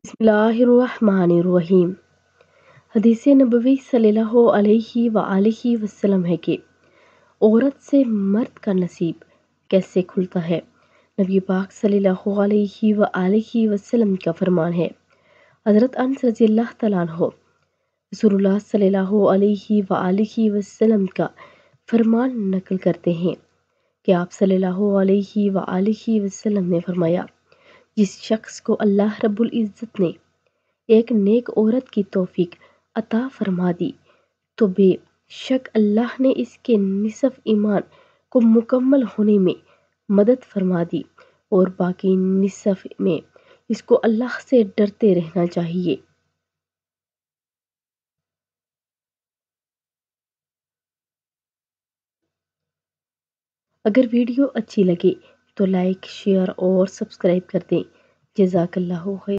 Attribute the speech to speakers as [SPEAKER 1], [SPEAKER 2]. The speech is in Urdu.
[SPEAKER 1] بسم اللہ الرحمن الرحیم۔ حدیث نبوی صلی اللہ علیہ وآلہ وسلم ہے کہ عورت سے مرد کا نصیب کیسے کھلتا ہے۔ نبی پاک صلی اللہ علیہ وآلہ وسلم کا فرمان ہے۔ حضرت انس رضی اللہ تعالیٰ عنہ رسول اللہ صلی اللہ علیہ وآلہ وسلم کا فرمان نقل کرتے ہیں کہ آپ صلی اللہ علیہ وآلہ وسلم نے فرمایا، جس شخص کو اللہ رب العزت نے ایک نیک عورت کی توفیق عطا فرما دی تو بے شک اللہ نے اس کے نصف ایمان کو مکمل ہونے میں مدد فرما دی، اور باقی نصف میں اس کو اللہ سے ڈرتے رہنا چاہیے۔ اگر ویڈیو اچھی لگے تو لائک، شیئر اور سبسکرائب کر دیں۔ جزاک اللہ خیر۔